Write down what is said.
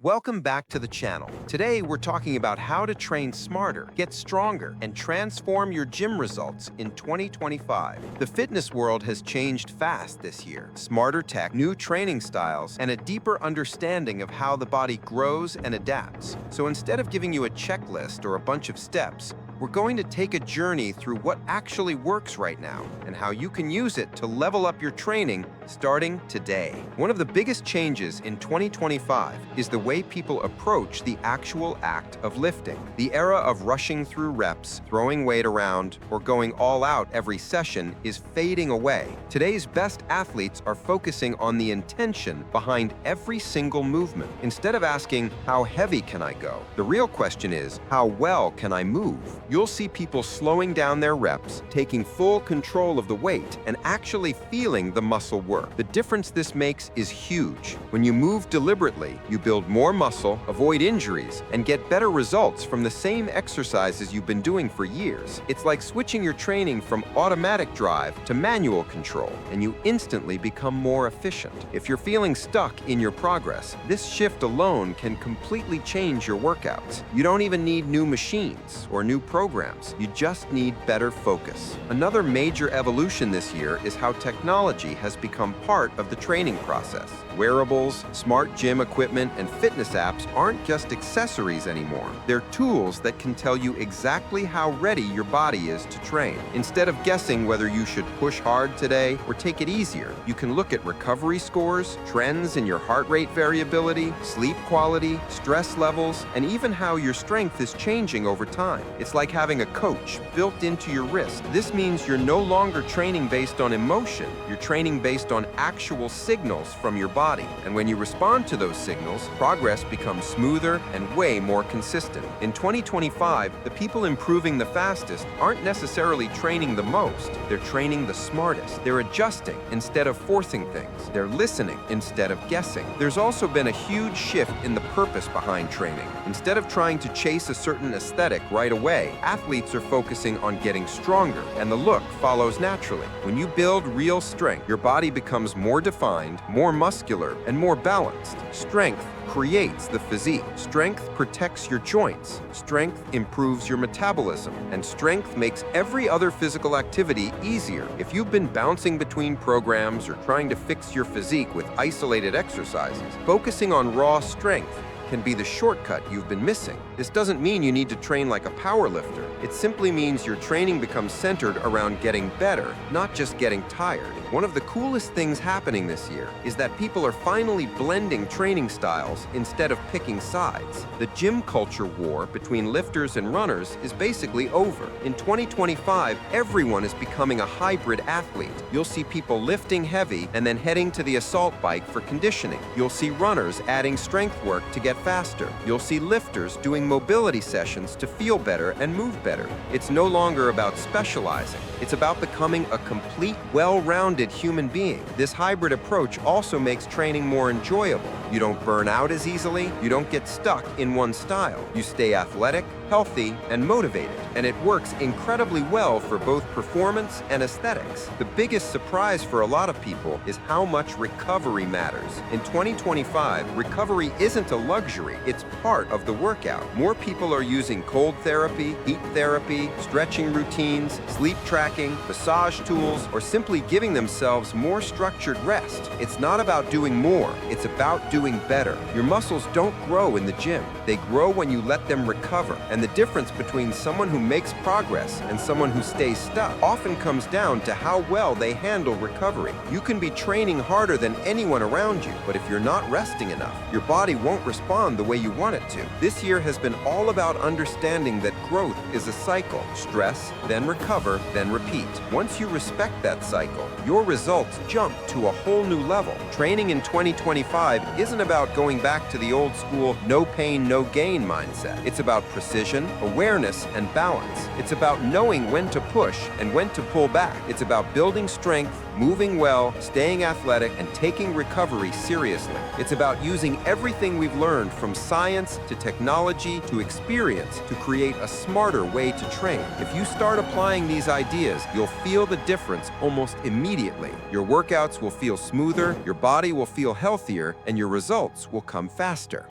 Welcome back to the channel. Today, we're talking about how to train smarter, get stronger, and transform your gym results in 2025. The fitness world has changed fast this year. Smarter tech, new training styles, and a deeper understanding of how the body grows and adapts. So instead of giving you a checklist or a bunch of steps, we're going to take a journey through what actually works right now and how you can use it to level up your training starting today. One of the biggest changes in 2025 is the way people approach the actual act of lifting. The era of rushing through reps, throwing weight around, or going all out every session is fading away. Today's best athletes are focusing on the intention behind every single movement. Instead of asking, how heavy can I go? The real question is, how well can I move? You'll see people slowing down their reps, taking full control of the weight, and actually feeling the muscle work. The difference this makes is huge. When you move deliberately, you build more muscle, avoid injuries, and get better results from the same exercises you've been doing for years. It's like switching your training from automatic drive to manual control, and you instantly become more efficient. If you're feeling stuck in your progress, this shift alone can completely change your workouts. You don't even need new machines or new programs. You just need better focus. Another major evolution this year is how technology has become part of the training process. Wearables, smart gym equipment, and fitness apps aren't just accessories anymore. They're tools that can tell you exactly how ready your body is to train. Instead of guessing whether you should push hard today or take it easier, you can look at recovery scores, trends in your heart rate variability, sleep quality, stress levels, and even how your strength is changing over time. It's like having a coach built into your wrist. This means you're no longer training based on emotion. You're training based on actual signals from your body. And when you respond to those signals, progress becomes smoother and way more consistent. In 2025, the people improving the fastest aren't necessarily training the most. They're training the smartest. They're adjusting instead of forcing things. They're listening instead of guessing. There's also been a huge shift in the purpose behind training. Instead of trying to chase a certain aesthetic right away, athletes are focusing on getting stronger, and the look follows naturally. When you build real strength, your body becomes more defined, more muscular, and more balanced. Strength creates the physique. Strength protects your joints. Strength improves your metabolism. And strength makes every other physical activity easier. If you've been bouncing between programs or trying to fix your physique with isolated exercises, focusing on raw strength can be the shortcut you've been missing. This doesn't mean you need to train like a power lifter. It simply means your training becomes centered around getting better, not just getting tired. One of the coolest things happening this year is that people are finally blending training styles instead of picking sides. The gym culture war between lifters and runners is basically over. In 2025, everyone is becoming a hybrid athlete. You'll see people lifting heavy and then heading to the assault bike for conditioning. You'll see runners adding strength work to get faster. You'll see lifters doing mobility sessions to feel better and move better. It's no longer about specializing. It's about becoming a complete, well-rounded human being. This hybrid approach also makes training more enjoyable. You don't burn out as easily. You don't get stuck in one style. You stay athletic, healthy, and motivated. And it works incredibly well for both performance and aesthetics. The biggest surprise for a lot of people is how much recovery matters. In 2025, recovery isn't a luxury. It's part of the workout. More people are using cold therapy, heat therapy, stretching routines, sleep tracking, massage tools, or simply giving themselves more structured rest. It's not about doing more. It's about doing better. Your muscles don't grow in the gym. They grow when you let them recover. And the difference between someone who makes progress and someone who stays stuck often comes down to how well they handle recovery. You can be training harder than anyone around you, but if you're not resting enough, your body won't respond the way you want it to. This year has been all about understanding that growth is a cycle. Stress, then recover, then repeat. Once you respect that cycle, your results jump to a whole new level. Training in 2025 isn't about going back to the old school no pain, no gain mindset. It's about precision, awareness, and balance. It's about knowing when to push and when to pull back. It's about building strength, moving well, staying athletic, and taking recovery seriously. It's about using everything we've learned from science to technology to experience to create a smarter way to train. If you start applying these ideas, you'll feel the difference almost immediately. Your workouts will feel smoother, your body will feel healthier, and your results will come faster.